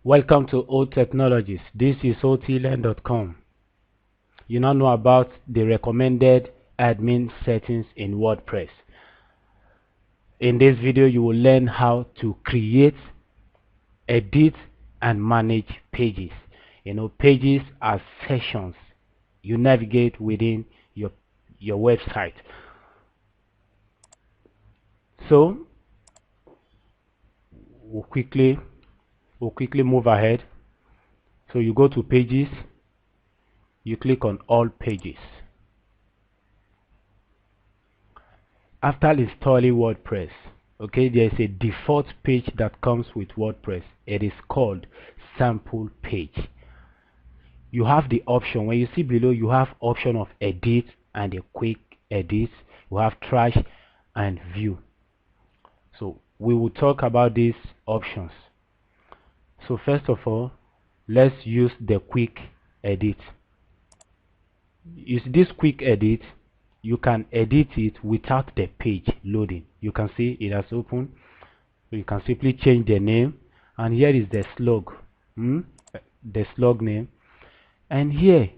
Welcome to Old Technologies. This is otlearn.com. You now know about the recommended admin settings in WordPress. In this video, you will learn how to create, edit, and manage pages. Pages are sections you navigate within your website. So we'll quickly move ahead. So you go to pages, you click on all pages. After installing WordPress, there is a default page that comes with WordPress. It is called sample page. You have the option, when you see below, you have option of edit and a quick edit. You have trash and view. So we will talk about these options. So first of all, let's use the quick edit. Use this quick edit. You can edit it without the page loading. You can see it has opened. So you can simply change the name, and here is the slug, the slug name. And here,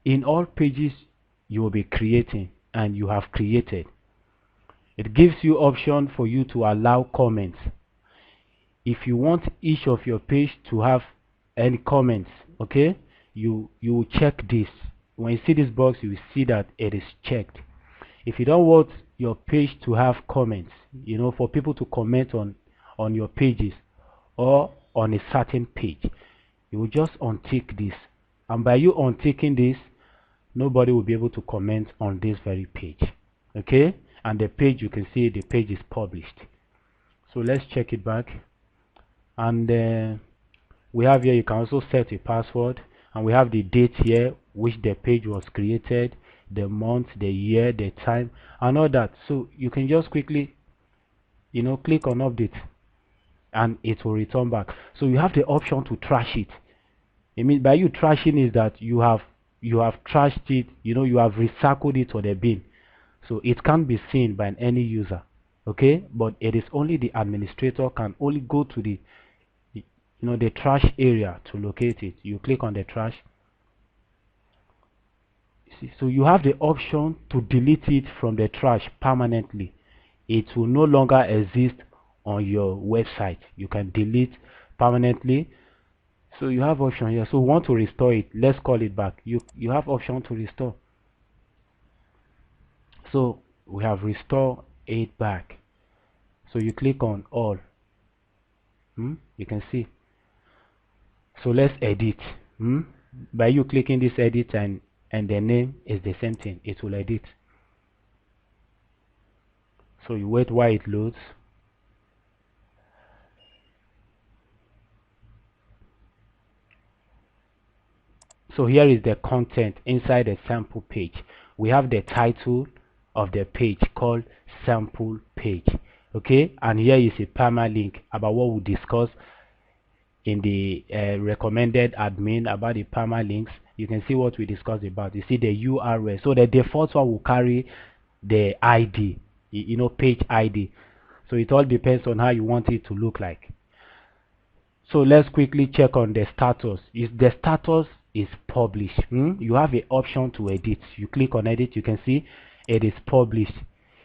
in all pages you will be creating and you have created, it gives you option for you to allow comments. If you want each of your page to have any comments, you will check this. When you see this box, you will see that it is checked. If you don't want your page to have comments, for people to comment on your pages or on a certain page, you will just untick this. And by you unticking this, nobody will be able to comment on this very page. And the page, you can see the page is published. So let's check it back. And we have here, you can also set a password. And we have the date here, which the page was created, the month, the year, the time, and all that. So you can just quickly, click on update, and it will return back. So you have the option to trash it. I mean, by you trashing is that you have trashed it, you have recycled it to the bin. So it can't be seen by any user. But it is only the administrator can only go to the the trash area to locate it. You click on the trash. So you have the option to delete it from the trash permanently. It will no longer exist on your website. You can delete permanently. So you have option here. So we want to restore it. Let's call it back. You have option to restore. So we have restore it back. So you click on all. You can see. So let's edit. By you clicking this edit and the name is the same thing, it will edit. So you wait while it loads. So here is the content inside the sample page. We have the title of the page called sample page. And here is a permalink about what we discussed in the recommended admin about the permalinks. You can see what we discussed about. You see the URL. So the default one will carry the ID, page ID. So it all depends on how you want it to look like. So let's quickly check on the status. If the status is published, you have an option to edit. You click on edit, you can see it is published.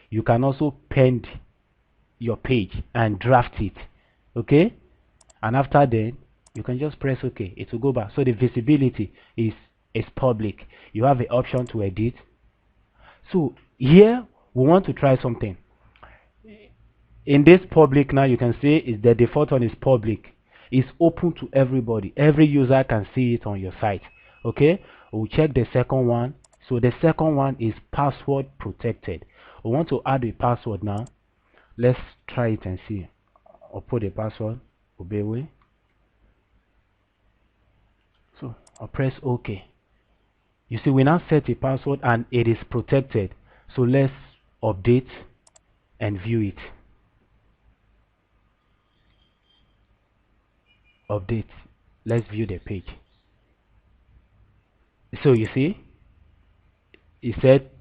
You can also pen your page and draft it. And after that, you can just press OK. It will go back. So the visibility is public. You have the option to edit. So here we want to try something. In this public now, you can see is the default one is public. It's open to everybody. Every user can see it on your site. We'll check the second one. So the second one is password protected. We want to add a password now. Let's try it and see. I'll put a password. Obey. So I'll press OK. You see, we now set a password and it is protected. So let's update and view it. Update. Let's view the page. So you see, it said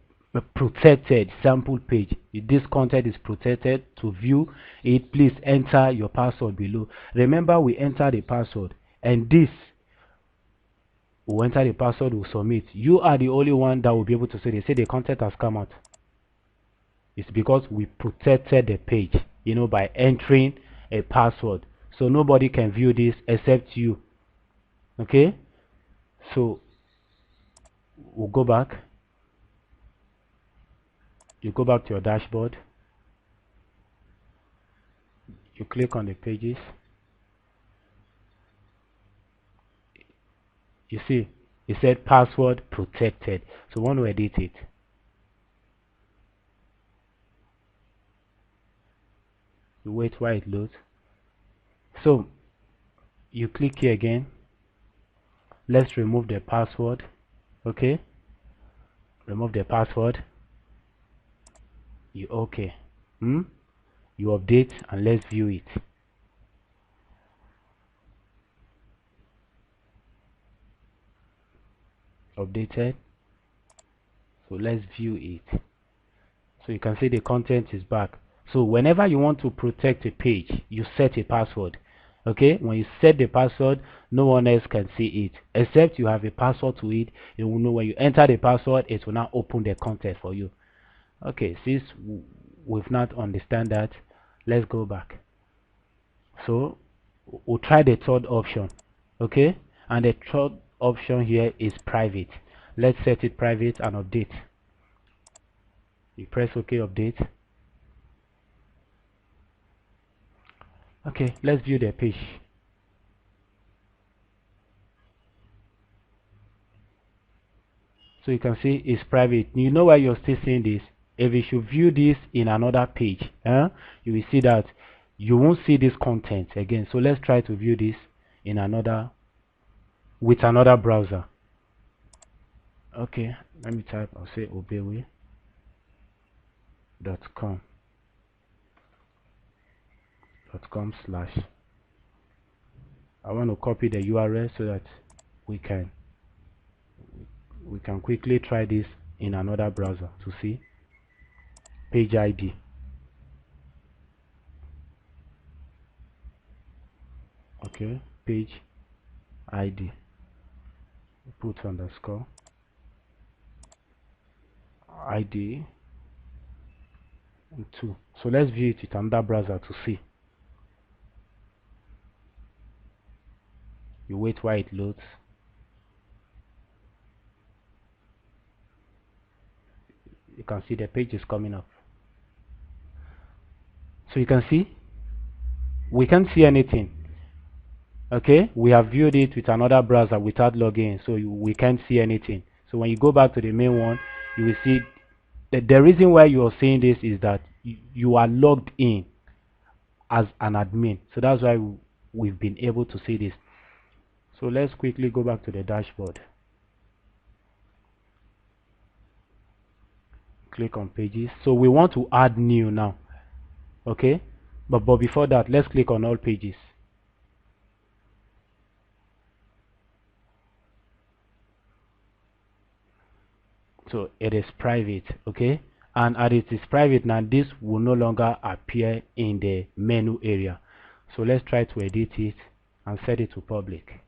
protected sample page. This content is protected. To view it, please enter your password below. Remember, we enter the password. and this will enter the password, will submit. You are the only one that will be able to see. They say the content has come out. It's because we protected the page, by entering a password, so nobody can view this except you. Okay, so we'll go back. You go back to your dashboard, you click on the pages. You see it said password protected, so we want to edit it. You wait while it loads. So you click here again. Let's remove the password. Okay, remove the password. You okay. You update, and let's view it. Updated, so let's view it. So you can see the content is back. So whenever you want to protect a page, you set a password. Okay, when you set the password, no one else can see it except you have a password to it. It will know when you enter the password, it will now open the content for you. Okay, since we've not understand that, let's go back. So we'll try the third option. Okay, and the third option here is private. Let's set it private and update. You press OK, update. Okay, let's view the page. So you can see it's private. You know why you're still seeing this? If you should view this in another page, you will see that you won't see this content again. So let's try to view this in with another browser. Okay, let me type. I'll say obeyway.com .com/. I want to copy the URL so that we can quickly try this in another browser to see. Page ID. Okay, page ID. Put underscore ID 2. So let's view it with another browser to see. You wait while it loads. You can see the page is coming up. So you can see we can't see anything. Okay, we have viewed it with another browser without logging, so we can't see anything. So when you go back to the main one, you will see that the reason why you are seeing this is that you are logged in as an admin. So that's why we've been able to see this. So let's quickly go back to the dashboard. Click on pages. So we want to add new now. Okay, but before that, let's click on all pages. So it is private. Okay, and as it is private now, this will no longer appear in the menu area. So let's try to edit it and set it to public.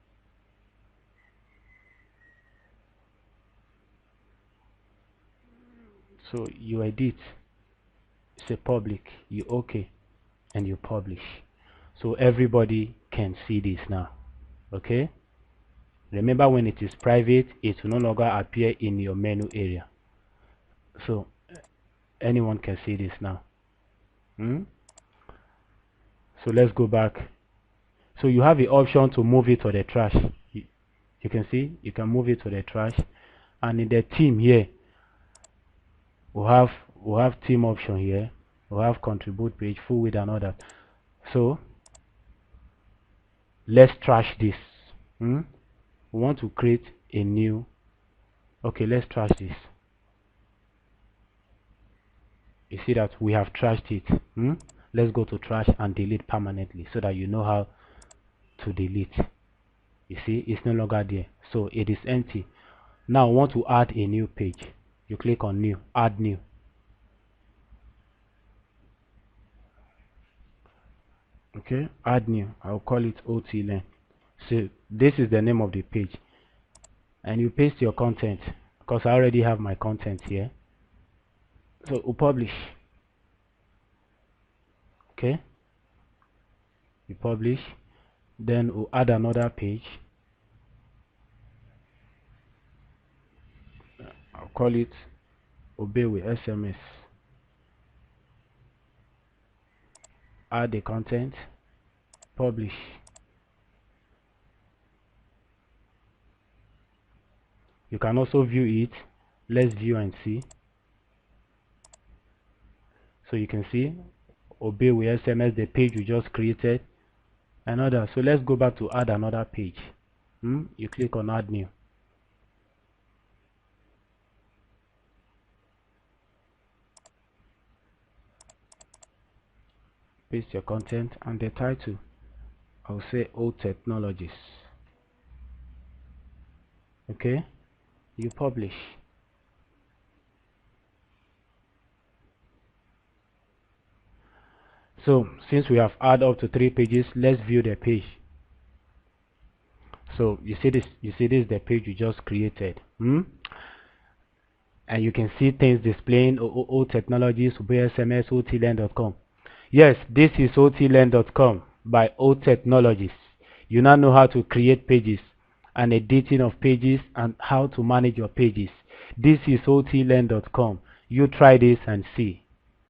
So you edit, say public, you okay, and you publish, so everybody can see this now. Okay, remember, when it is private, it will no longer appear in your menu area, so anyone can see this now. So let's go back. So you have the option to move it to the trash. You can see you can move it to the trash, and in the theme here we'll have theme option here. We'll have contribute page, full width, and all that. So let's trash this. We want to create a new. Okay, let's trash this. You see that we have trashed it. Let's go to trash and delete permanently, so that you know how to delete. You see, it's no longer there, so it is empty. Now we want to add a new page. You click on new, add new. Okay, add new. I'll call it OT Learn. So this is the name of the page, and you paste your content, because I already have my content here. So we'll publish. Okay, you publish, then we'll add another page. I'll call it obey with SMS. Add the content, publish. You can also view it. Let's view and see. So you can see obey with SMS, the page we just created, another. So let's go back to add another page. You click on add new. Paste your content and the title. I'll say old technologies. Okay, you publish. So since we have added up to 3 pages, let's view the page. So you see this is the page you just created. And you can see things displaying old technologies, SMS, otlearn.com. Yes, this is otlearn.com by old technologies. You now know how to create pages and editing of pages and how to manage your pages. This is otlearn.com. You try this and see.